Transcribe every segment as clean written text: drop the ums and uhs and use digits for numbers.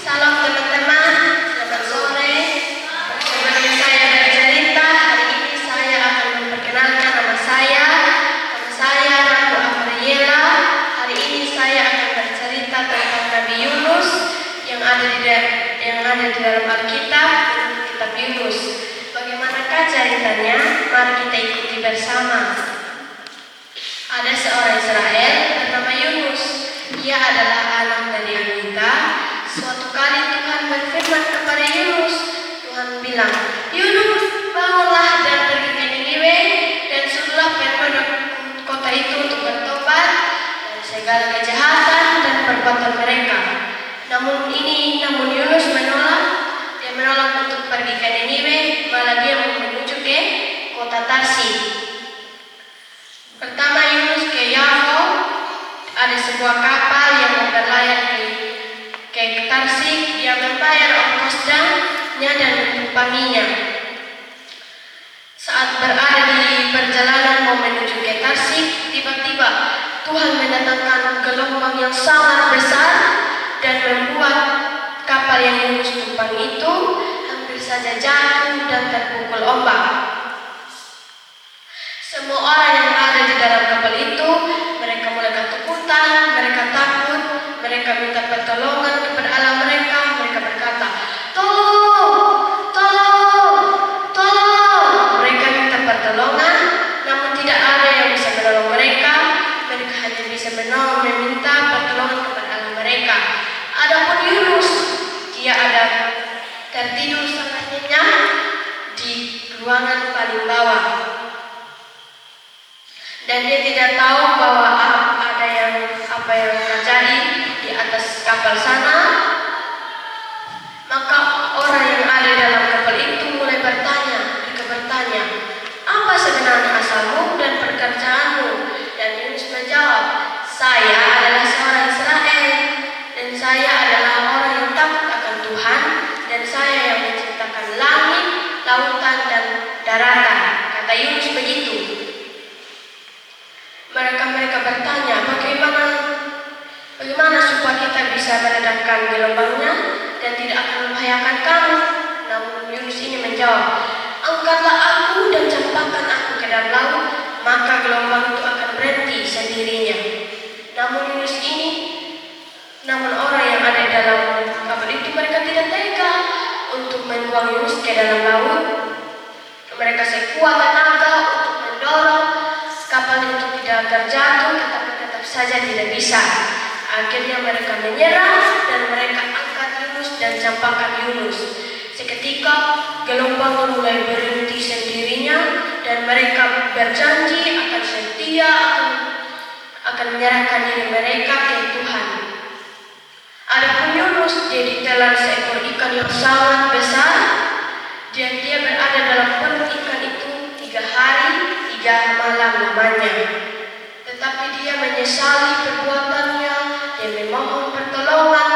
Salam teman-teman, selamat sore. Sebelum saya bercerita, hari ini saya akan memperkenalkan nama saya. Nama saya Ratu Amriela. Hari ini saya akan bercerita tentang Nabi Yunus yang ada di dalam Alkitab, Kitab Yunus. Bagaimanakah ceritanya? Mari kita ikuti bersama. Ada seorang Israel bernama Yunus. Ia adalah anak dari Anita. Suatu kali Tuhan berfirman kepada Yunus. Tuhan bilang, "Yunus, bangunlah dan pergi ke Niniwe dan suruhlah penduduk kota itu untuk bertobat dari segala kejahatan dan perbuatan mereka." Namun Yunus menolak. Dia menolak untuk pergi ke Niniwe, malah dia menuju ke kota Tarsis. Pertama Yunus ke Yafo. Ada sebuah kapal yang berlayar ke Tarsis. Dia membayar ongkosnya dan menumpanginya. Saat berada di perjalanan mau menuju ke Tarsis, tiba-tiba Tuhan mendatangkan gelombang yang sangat besar dan membuat kapal yang Yunus tumpangi itu hampir saja jatuh dan terpukul ombak. Semua orang yang ada di dalam kapal itu, mereka mulai ketakutan, mereka takut, mereka minta pertolongan kepada Allah mereka. Mereka berkata, "Tolong, tolong, tolong." Mereka minta pertolongan, namun tidak ada yang bisa menolong mereka. Mereka hanya bisa meminta pertolongan kepada Allah mereka. Adapun Yunus, dia ada tertidur sangat nyenyak di ruangan paling bawah. Dan dia tidak tahu bahwa ada apa yang terjadi di atas kapal sana. Maka orang yang ada dalam kapal itu mulai bertanya, "Apa sebenarnya asalmu dan pekerjaanmu?" Dan Yunus menjawab, "Saya adalah seorang Israel dan saya adalah orang yang takut akan Tuhan dan saya yang menciptakan langit, lautan dan daratan." Kata Yunus begitu. Mereka bertanya, bagaimana supaya kita bisa meredamkan gelombangnya dan tidak akan membahayakan kamu? Namun Yunus ini menjawab, "Angkatlah aku dan campakkan aku ke dalam laut, maka gelombang itu akan berhenti sendirinya." Namun orang yang ada di dalam kapal itu, mereka tidak tega untuk membuang Yunus ke dalam laut. Mereka sekuat tenaga untuk mendorong kapal itu tidak terjatuh, tetapi tetap saja tidak bisa. Akhirnya mereka menyerah dan mereka angkat Yunus dan campakkan Yunus. Seketika gelombang mulai berhenti sendirinya dan mereka berjanji akan setia, akan menyerahkan diri mereka ke Tuhan. Adapun Yunus, dia ditelan seekor ikan yang sangat besar dan dia berada dalam perut ikan itu 3 hari 3 malam lamanya. Tetapi dia menyesali perbuatannya. Dia memohon pertolongan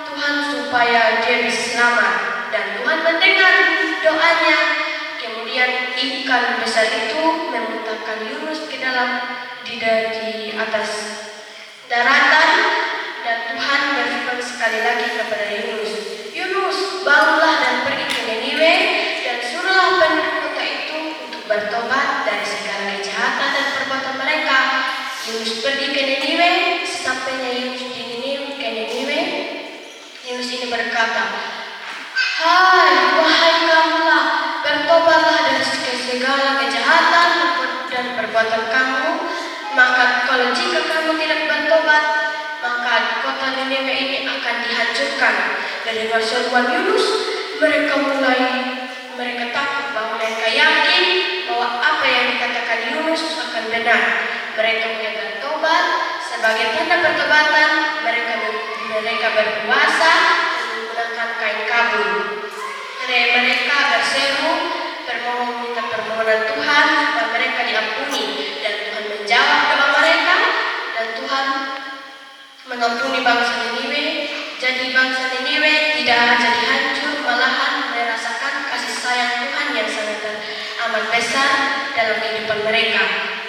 Tuhan supaya dia bisa selamat. Dan Tuhan mendengar doanya. Kemudian ikan besar itu memuntahkan Yunus ke dalam di atas daratan. Dan Tuhan berfirman sekali lagi kepada Yunus, "Yunus, bangunlah dan pergi ke Niniwe dan suruhlah penduduk kota itu untuk bertobat dari segala kejahatan dan perbuatan mereka." Yunus pergi ke Niniwe. Sesampainya Yunus di Niniwe, Yunus ini berkata, Wahai kamulah, bertobatlah dari segala kejahatan dan perbuatan kamu. Maka kalau jika kamu tidak bertobat, maka kota Niniwe ini akan dihancurkan." Dari seruan Yunus, mereka takut, bahwa mereka yakin bahwa apa yang dikatakan Yunus akan benar. Mereka mulai bertobat. Sebagai tanda pertobatan, mereka berpuasa dan menggunakan kain kabul. Mereka berseru, minta permohonan Tuhan supaya mereka diampuni, dan Tuhan menjawab doa mereka dan Tuhan mengampuni bangsa Niniwe. Jadi bangsa Niniwe tidak jadi hancur, malahan merasakan kasih sayang Tuhan yang sangat amat besar dalam kehidupan mereka.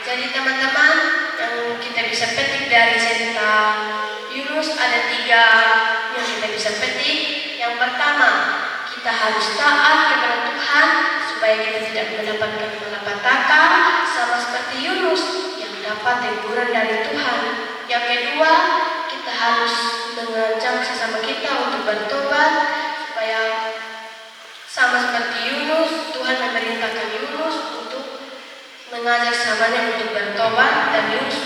Jadi teman-teman, yang kita bisa petik dari cerita Yunus ada 3 yang kita bisa petik. kita harus taat kepada Tuhan supaya kita tidak mendapatkan malapetaka sama seperti Yunus yang dapat teguran dari Tuhan. Yang kedua, kita harus mengajak sesama kita untuk bertobat supaya sama seperti Yunus, Tuhan memerintahkan Yunus untuk mengajak sahabatnya untuk bertobat dan Yunus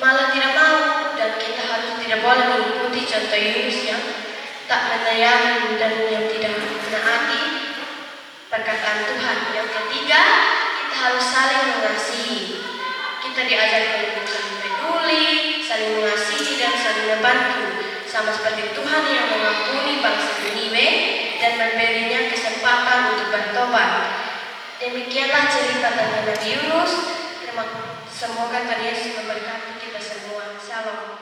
malah tidak mau, dan kita harus tidak boleh mengikuti contoh Yunus yang tak menayani dan yang tidak menaati perkataan Tuhan. Yang ketiga, kita harus saling mengasihi. Kita diajarkan untuk saling peduli, saling mengasihi dan saling membantu, sama seperti Tuhan yang mengampuni bangsa Niniwe dan memberinya kesempatan untuk bertobat. Demikianlah cerita tentang Nabi Yunus. Semoga Tuhan Yesus memberkati kita semua. Shalom.